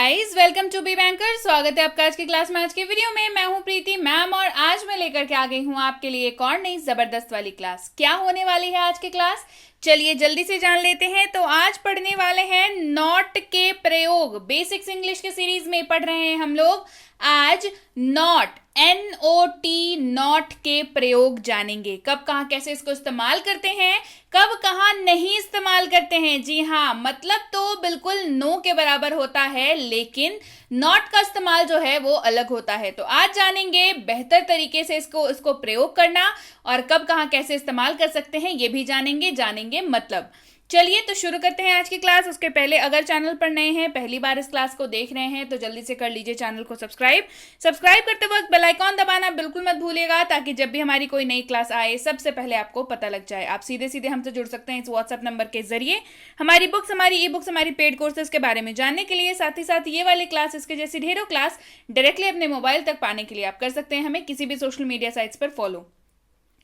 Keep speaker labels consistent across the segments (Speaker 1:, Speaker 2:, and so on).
Speaker 1: Guys, welcome to be banker. स्वागत है आपका आज की क्लास में। आज के वीडियो में मैं हूं प्रीति मैम और आज मैं लेकर के आ गई हूं आपके लिए एक और नई जबरदस्त वाली क्लास। क्या होने वाली है आज की क्लास, चलिए जल्दी से जान लेते हैं। तो आज पढ़ने वाले हैं नॉट के प्रयोग। बेसिक्स इंग्लिश के सीरीज में पढ़ रहे हैं हम लोग। आज नॉट NOT नॉट के प्रयोग जानेंगे। कब कहाँ कैसे इसको इस्तेमाल करते हैं, कब कहाँ नहीं इस्तेमाल करते हैं। जी हाँ, मतलब तो बिल्कुल नो के बराबर होता है, लेकिन नॉट का इस्तेमाल जो है वो अलग होता है। तो आज जानेंगे बेहतर तरीके से इसको प्रयोग करना और कब कहाँ कैसे इस्तेमाल कर सकते हैं ये भी जानेंगे मतलब। चलिए तो शुरू करते हैं आज की क्लास। उसके पहले अगर चैनल पर नए हैं, पहली बार इस क्लास को देख रहे हैं, तो जल्दी से कर लीजिए चैनल को सब्सक्राइब करते वक्त बेल आइकॉन दबाना बिल्कुल मत भूलिएगा, ताकि जब भी हमारी कोई नई क्लास आए सबसे पहले आपको पता लग जाए। आप सीधे सीधे हमसे जुड़ सकते हैं इस व्हाट्सएप नंबर के जरिए हमारी बुक्स, हमारी ई बुक्स, हमारी पेड कोर्सेज के बारे में जानने के लिए। साथ ही साथ ये वाले क्लास, इसके जैसी ढेरों क्लास डायरेक्टली अपने मोबाइल तक पाने के लिए आप कर सकते हैं हमें किसी भी सोशल मीडिया साइट्स पर फॉलो।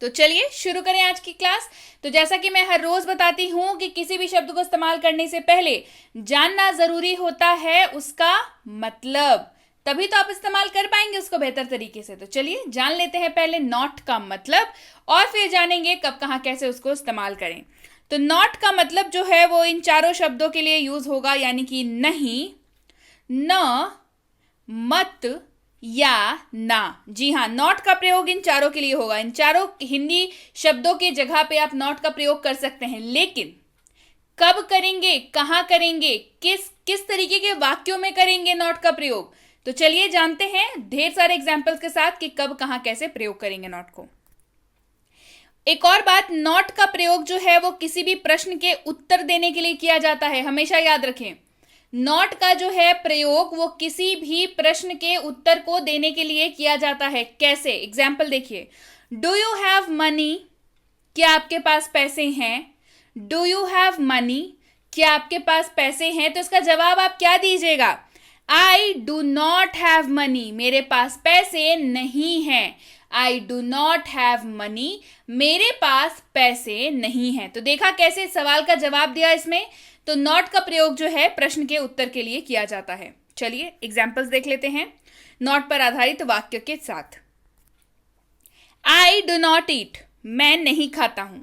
Speaker 1: तो चलिए शुरू करें आज की क्लास। तो जैसा कि मैं हर रोज बताती हूं कि किसी भी शब्द को इस्तेमाल करने से पहले जानना जरूरी होता है उसका मतलब, तभी तो आप इस्तेमाल कर पाएंगे उसको बेहतर तरीके से। तो चलिए जान लेते हैं पहले नॉट का मतलब और फिर जानेंगे कब कहाँ कैसे उसको इस्तेमाल करें। तो नॉट का मतलब जो है वो इन चारों शब्दों के लिए यूज होगा, यानी कि नहीं, न, मत या ना। जी हाँ, नॉट का प्रयोग इन चारों के लिए होगा। इन चारों हिंदी शब्दों के जगह पे आप नॉट का प्रयोग कर सकते हैं, लेकिन कब करेंगे, कहां करेंगे, किस तरीके के वाक्यों में करेंगे नॉट का प्रयोग, तो चलिए जानते हैं ढेर सारे एग्जाम्पल्स के साथ कि कब कहां कैसे प्रयोग करेंगे नॉट को। एक और बात, नॉट का प्रयोग जो है वो किसी भी प्रश्न के उत्तर देने के लिए किया जाता है। हमेशा याद रखें, नॉट का जो है प्रयोग वो किसी भी प्रश्न के उत्तर को देने के लिए किया जाता है। कैसे, एग्जाम्पल देखिए। डू यू हैव मनी, क्या आपके पास पैसे हैं। डू यू हैव मनी, क्या आपके पास पैसे हैं। तो इसका जवाब आप क्या दीजिएगा, I do not have money, मेरे पास पैसे नहीं हैं। I do not have money, मेरे पास पैसे नहीं हैं। तो देखा कैसे सवाल का जवाब दिया इसमें। तो नॉट का प्रयोग जो है प्रश्न के उत्तर के लिए किया जाता है। चलिए एग्जाम्पल्स देख लेते हैं नॉट पर आधारित वाक्य के साथ। आई डू नॉट ईट, मैं नहीं खाता हूं।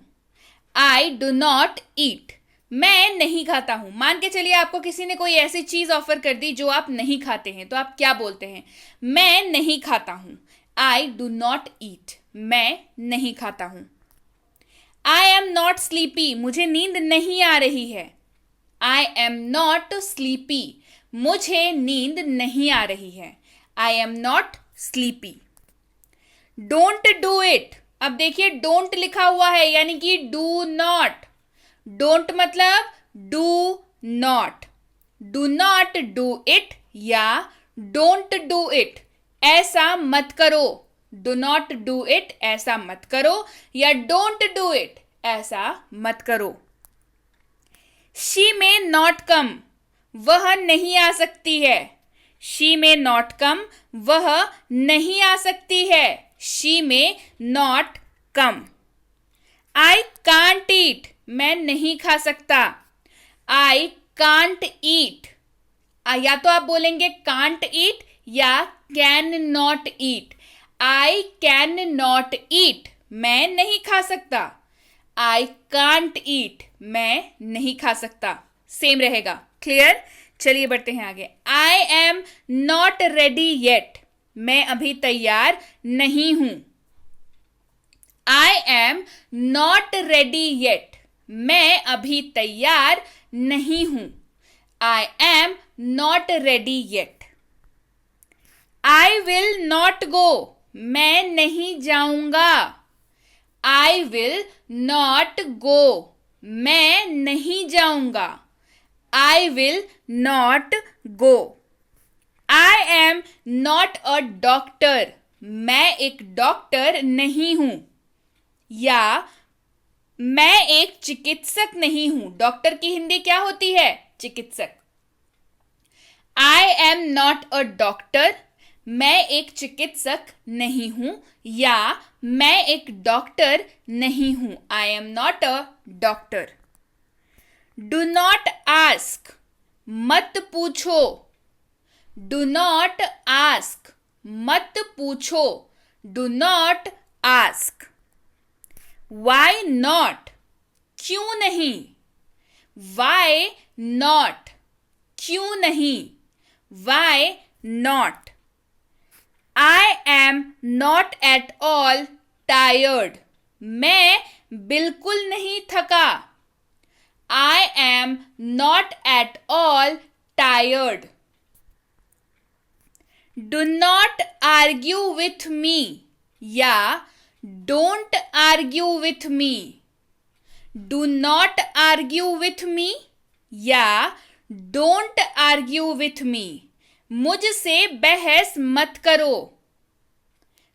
Speaker 1: आई डू नॉट ईट, मैं नहीं खाता हूं। मान के चलिए आपको किसी ने कोई ऐसी चीज ऑफर कर दी जो आप नहीं खाते हैं, तो आप क्या बोलते हैं, मैं नहीं खाता हूं। आई डू नॉट ईट, मैं नहीं खाता हूं। आई एम नॉट स्लीपी, मुझे नींद नहीं आ रही है। आई एम नॉट स्लीपी, मुझे नींद नहीं आ रही है। आई am not sleepy. Don't do it, अब देखिए डोंट लिखा हुआ है, यानी कि डू नॉट। डोंट मतलब do not. Do not do it या डोंट डू इट, ऐसा मत करो। डू नॉट डू इट, ऐसा मत करो, या डोंट डू इट, ऐसा मत करो। शी में नॉट कम, वह नहीं आ सकती है। शी में नॉट कम, वह नहीं आ सकती है। शी में not come. I can't eat, मैं नहीं खा सकता। आई कांट ईट, या तो आप बोलेंगे कांट ईट या can not eat. I can not eat, मैं नहीं खा सकता। आई कांट ईट, मैं नहीं खा सकता। सेम रहेगा, क्लियर। चलिए बढ़ते हैं आगे। आई एम नॉट रेडी येट, मैं अभी तैयार नहीं हूं। I am not ready yet, मैं अभी तैयार नहीं हूं। I am not ready yet. I will not go, मैं नहीं जाऊंगा। आई विल नॉट गो, मैं नहीं जाऊंगा। I will not go. I am not a doctor, मैं एक डॉक्टर नहीं हूं, या मैं एक चिकित्सक नहीं हूं। डॉक्टर की हिंदी क्या होती है, चिकित्सक। आई एम नॉट अ डॉक्टर, मैं एक चिकित्सक नहीं हूं, या मैं एक डॉक्टर नहीं हूं। I am not a doctor. Do not ask, मत पूछो। डू नॉट आस्क, मत पूछो, do not ask. Why not, क्यों नहीं, वाई नॉट, क्यों नहीं, why not. I am not at all tired, मैं बिल्कुल नहीं थका। I am not at all tired. Do not argue with me या don't argue with me. Do not argue with me या डोंट आर्ग्यू विथ मी। मुझसे बहस मत करो।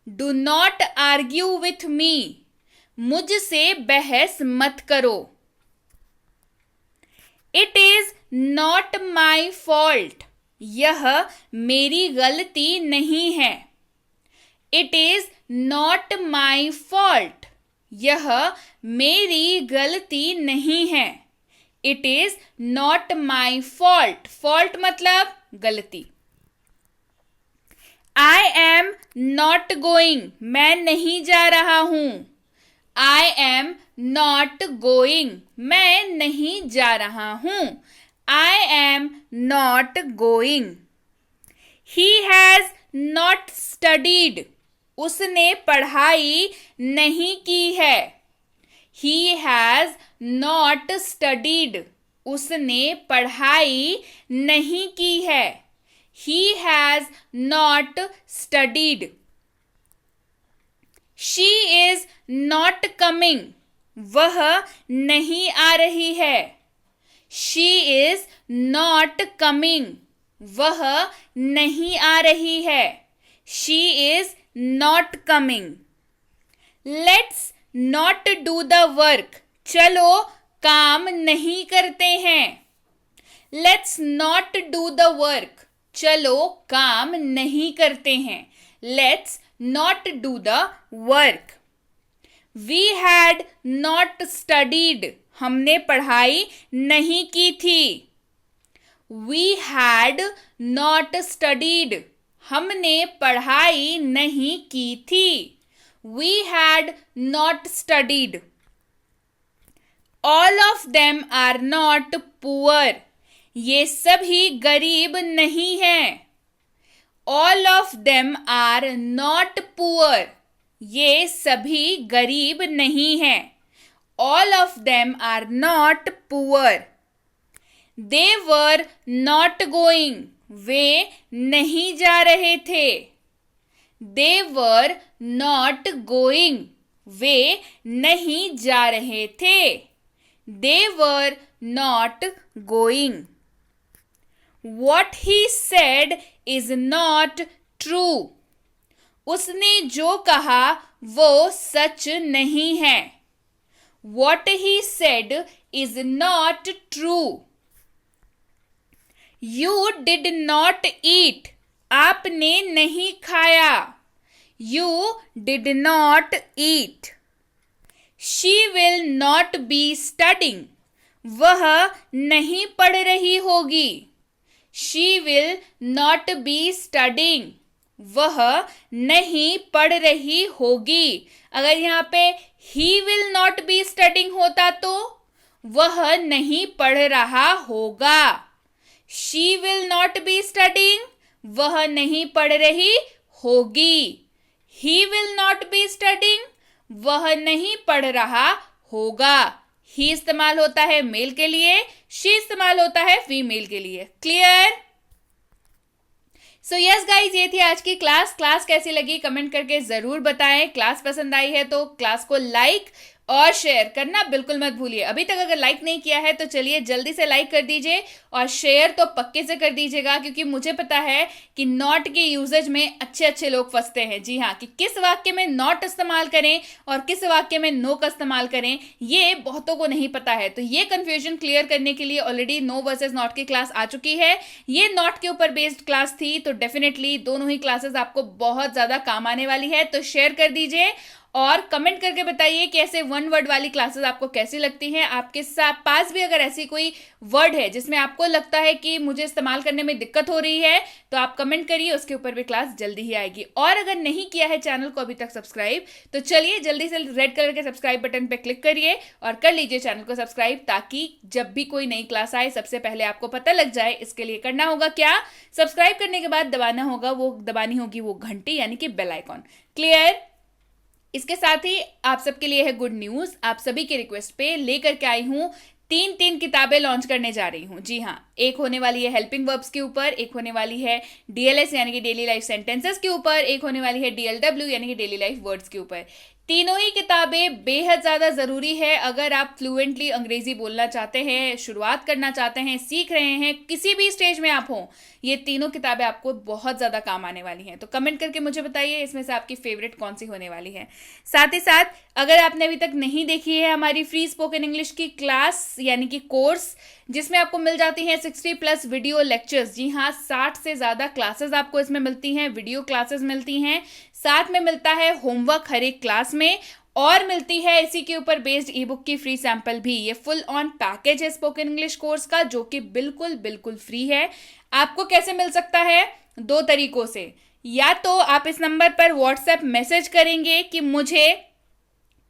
Speaker 1: Do not argue with me, मुझसे बहस मत करो। It is not my fault, यह मेरी गलती नहीं है। It is not my fault, यह मेरी गलती नहीं है। It is not my fault, fault मतलब गलती। आई एम नॉट गोइंग, मैं नहीं जा रहा हूं। आई एम नॉट गोइंग, मैं नहीं जा रहा हूं। I am not going. He has not studied, उसने पढ़ाई नहीं की है। ही हैज नॉट स्टडीड, उसने पढ़ाई नहीं की है। He has not studied. She is not coming, वह नहीं आ रही है। She is not coming, वह नहीं आ रही है। She is not coming. Let's not do the work, चलो काम नहीं करते हैं। Let's not do the work, चलो काम नहीं करते हैं। Let's not do the work. We had not studied, हमने पढ़ाई नहीं की थी। वी हैड नॉट स्टडीड, हमने पढ़ाई नहीं की थी। We had not studied. All of them are not poor, ये सभी गरीब नहीं हैं। All of them are not poor, ये सभी गरीब नहीं हैं। All of them are not poor. They were not going, वे नहीं जा रहे थे। दे वर नॉट गोइंग, वे नहीं जा रहे थे। They were not going. What he said is not true. उसने जो कहा वो सच नहीं है। What he said is not true. You did not eat. आपने नहीं खाया। You did not eat. She will not be studying. वह नहीं पढ़ रही होगी। She will not be studying. वह नहीं पढ़ रही होगी। अगर यहाँ पे he will not be studying होता तो वह नहीं पढ़ रहा होगा। She will not be studying, वह नहीं पढ़ रही होगी। He will not be studying, वह नहीं पढ़ रहा होगा। ही इस्तेमाल होता है मेल के लिए, शी इस्तेमाल होता है फीमेल के लिए। क्लियर? सो यस गाइज, ये थी आज की क्लास। क्लास कैसी लगी कमेंट करके जरूर बताएं। क्लास पसंद आई है तो क्लास को लाइक और शेयर करना बिल्कुल मत भूलिए। अभी तक अगर लाइक नहीं किया है तो चलिए जल्दी से लाइक कर दीजिए और शेयर तो पक्के से कर दीजिएगा, क्योंकि मुझे पता है कि नॉट के यूजेज में अच्छे अच्छे लोग फंसते हैं। जी हाँ, कि किस वाक्य में नॉट इस्तेमाल करें और किस वाक्य में नो का इस्तेमाल करें, ये बहुतों को नहीं पता है। तो ये कंफ्यूजन क्लियर करने के लिए ऑलरेडी नो वर्सेज नॉट की क्लास आ चुकी है। ये नॉट के ऊपर बेस्ड क्लास थी, तो डेफिनेटली दोनों ही क्लासेस आपको बहुत ज्यादा काम आने वाली है। तो शेयर कर दीजिए और कमेंट करके बताइए कि ऐसे वन वर्ड वाली क्लासेस आपको कैसी लगती हैं। आपके पास भी अगर ऐसी कोई वर्ड है जिसमें आपको लगता है कि मुझे इस्तेमाल करने में दिक्कत हो रही है तो आप कमेंट करिए, उसके ऊपर भी क्लास जल्दी ही आएगी। और अगर नहीं किया है चैनल को अभी तक सब्सक्राइब तो चलिए जल्दी से रेड कलर के सब्सक्राइब बटन पर क्लिक करिए और कर लीजिए चैनल को सब्सक्राइब, ताकि जब भी कोई नई क्लास आए सबसे पहले आपको पता लग जाए। इसके लिए करना होगा क्या, सब्सक्राइब करने के बाद दबानी होगी वो घंटी यानी कि बेल आइकॉन। क्लियर? इसके साथ ही आप सबके लिए है गुड न्यूज। आप सभी के रिक्वेस्ट पे लेकर के आई हूं तीन किताबें लॉन्च करने जा रही हूं। जी हाँ, एक होने वाली है हेल्पिंग वर्ब्स के ऊपर, एक होने वाली है डीएलएस यानी कि डेली लाइफ सेंटेंसेस के ऊपर, एक होने वाली है डीएलडब्ल्यू यानी कि डेली लाइफ वर्ड्स के ऊपर। तीनों ही किताबें बेहद ज़्यादा ज़रूरी है अगर आप फ्लुएंटली अंग्रेजी बोलना चाहते हैं, शुरुआत करना चाहते हैं, सीख रहे हैं, किसी भी स्टेज में आप हों, ये तीनों किताबें आपको बहुत ज़्यादा काम आने वाली हैं। तो कमेंट करके मुझे बताइए इसमें से आपकी फेवरेट कौन सी होने वाली है। साथ ही साथ अगर आपने अभी तक नहीं देखी है हमारी फ्री स्पोकन इंग्लिश की क्लास यानी कि कोर्स, जिसमें आपको मिल जाती हैं 60+ वीडियो लेक्चर्स। जी हाँ, 60 से ज़्यादा क्लासेस आपको इसमें मिलती हैं, वीडियो क्लासेस मिलती हैं, साथ में मिलता है होमवर्क हर एक क्लास में, और मिलती है इसी के ऊपर बेस्ड ई बुक की फ्री सैंपल भी। ये फुल ऑन पैकेज है स्पोकन इंग्लिश कोर्स का, जो कि बिल्कुल फ्री है। आपको कैसे मिल सकता है? 2 तरीकों से। या तो आप इस नंबर पर व्हाट्सएप मैसेज करेंगे कि मुझे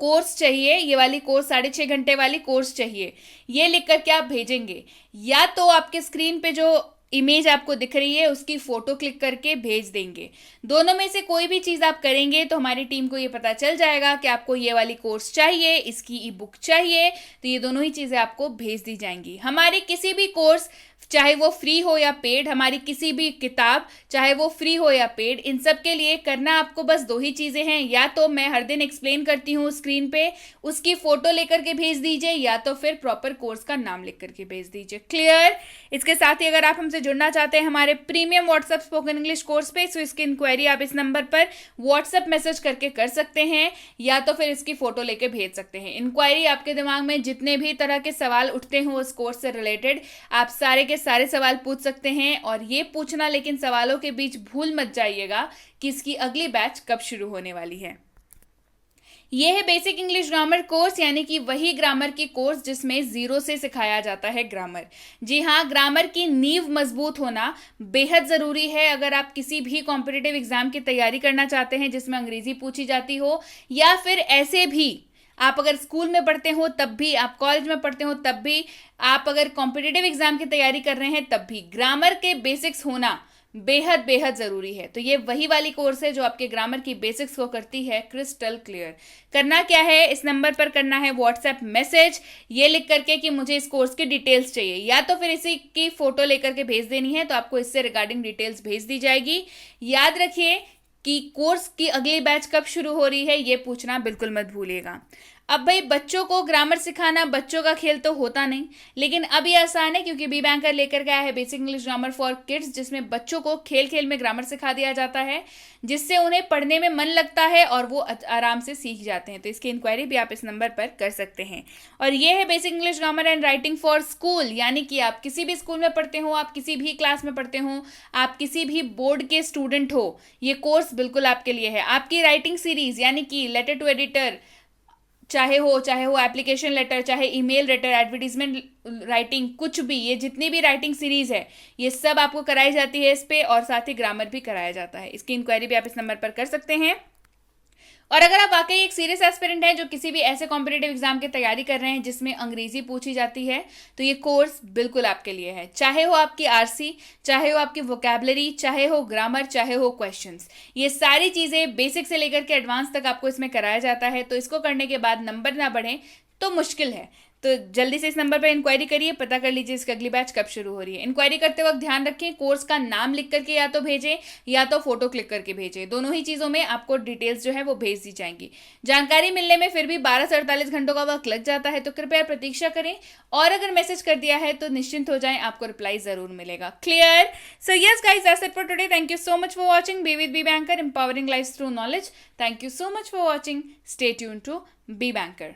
Speaker 1: कोर्स चाहिए, ये वाली कोर्स 6.5 घंटे वाली कोर्स चाहिए, ये लिख करके आप भेजेंगे। या तो आपके स्क्रीन पे जो इमेज आपको दिख रही है उसकी फोटो क्लिक करके भेज देंगे। दोनों में से कोई भी चीज़ आप करेंगे तो हमारी टीम को ये पता चल जाएगा कि आपको ये वाली कोर्स चाहिए, इसकी ई बुक चाहिए, तो ये दोनों ही चीज़ें आपको भेज दी जाएंगी। हमारी किसी भी कोर्स, चाहे वो फ्री हो या पेड, हमारी किसी भी किताब चाहे वो फ्री हो या पेड, इन सब के लिए करना आपको बस 2 ही चीज़ें हैं। या तो मैं हर दिन एक्सप्लेन करती हूँ स्क्रीन पे, उसकी फोटो लेकर के भेज दीजिए, या तो फिर प्रॉपर कोर्स का नाम लिख करके भेज दीजिए। क्लियर? इसके साथ ही अगर आप हमसे जुड़ना चाहते हैं हमारे premium WhatsApp spoken English course पे, तो इसकी इंक्वायरी आप इस नंबर पर व्हाट्सएप मैसेज करके कर सकते हैं, या तो फिर इसकी फोटो लेके भेज सकते हैं। इंक्वायरी आपके दिमाग में जितने भी तरह के सवाल उठते हो उस कोर्स से रिलेटेड, आप सारे के सारे सवाल पूछ सकते हैं। और ये पूछना, लेकिन सवालों के बीच भूल मत जाइएगा कि इसकी अगली बैच कब शुरू होने वाली है। ये है बेसिक इंग्लिश ग्रामर कोर्स, यानी कि वही ग्रामर की कोर्स जिसमें 0 से सिखाया जाता है ग्रामर। जी हाँ, ग्रामर की नींव मजबूत होना बेहद ज़रूरी है अगर आप किसी भी कॉम्पिटिटिव एग्जाम की तैयारी करना चाहते हैं जिसमें अंग्रेजी पूछी जाती हो, या फिर ऐसे भी आप अगर स्कूल में पढ़ते हो तब भी, आप कॉलेज में पढ़ते हो तब भी, आप अगर कॉम्पिटिटिव एग्जाम की तैयारी कर रहे हैं तब भी ग्रामर के बेसिक्स होना बेहद ज़रूरी है। तो ये वही वाली कोर्स है जो आपके ग्रामर की बेसिक्स को करती है क्रिस्टल क्लियर। करना क्या है, इस नंबर पर करना है व्हाट्सएप मैसेज, ये लिख करके कि मुझे इस कोर्स की डिटेल्स चाहिए, या तो फिर इसी की फोटो लेकर के भेज देनी है, तो आपको इससे रिगार्डिंग डिटेल्स भेज दी जाएगी। याद रखिए कि कोर्स की अगली बैच कब शुरू हो रही है ये पूछना बिल्कुल मत भूलिएगा। अब भाई, बच्चों को ग्रामर सिखाना बच्चों का खेल तो होता नहीं, लेकिन अब ये आसान है क्योंकि बी बैंकर लेकर के आया है basic English grammar for kids, जिसमें बच्चों को खेल खेल में ग्रामर सिखा दिया जाता है, जिससे उन्हें पढ़ने में मन लगता है और वो आराम से सीख जाते हैं। तो इसकी इंक्वायरी भी आप इस नंबर पर कर सकते हैं। और ये है basic English grammar and writing for school, यानी कि आप किसी भी स्कूल में पढ़ते हो, आप किसी भी क्लास में पढ़ते हो, आप किसी भी बोर्ड के स्टूडेंट हो, ये कोर्स बिल्कुल आपके लिए है। आपकी राइटिंग सीरीज यानी कि लेटर टू एडिटर चाहे हो एप्लीकेशन लेटर, चाहे ईमेल लेटर, एडवर्टीजमेंट राइटिंग, कुछ भी, ये जितनी भी राइटिंग सीरीज है ये सब आपको कराई जाती है इस पे, और साथ ही ग्रामर भी कराया जाता है। इसकी इंक्वायरी भी आप इस नंबर पर कर सकते हैं। और अगर आप वाकई एक सीरियस एस्पिरेंट हैं जो किसी भी ऐसे कॉम्पिटिटिव एग्जाम की तैयारी कर रहे हैं जिसमें अंग्रेजी पूछी जाती है, तो ये कोर्स बिल्कुल आपके लिए है। चाहे हो आपकी आरसी, चाहे हो आपकी वोकैबुलरी, चाहे हो ग्रामर, चाहे हो क्वेश्चंस, ये सारी चीज़ें बेसिक से लेकर के एडवांस तक आपको इसमें कराया जाता है। तो इसको करने के बाद नंबर ना बढ़े तो मुश्किल है। तो जल्दी से इस नंबर पर इंक्वायरी करिए, पता कर लीजिए इसकी अगली बैच कब शुरू हो रही है। इंक्वायरी करते वक्त ध्यान रखें कोर्स का नाम लिख करके या तो भेजें या तो फोटो क्लिक करके भेजें, दोनों ही चीज़ों में आपको डिटेल्स जो है वो भेज दी जाएंगी। जानकारी मिलने में फिर भी 12 से 48 घंटों का वक्त लग जाता है, तो कृपया प्रतीक्षा करें, और अगर मैसेज कर दिया है तो निश्चिंत हो जाएं, आपको रिप्लाई जरूर मिलेगा। Clear? So yes guys, that's it for today. Thank you so much for watching be with be banker, empowering life through knowledge. Thank you so much for watching. Stay tune to be banker.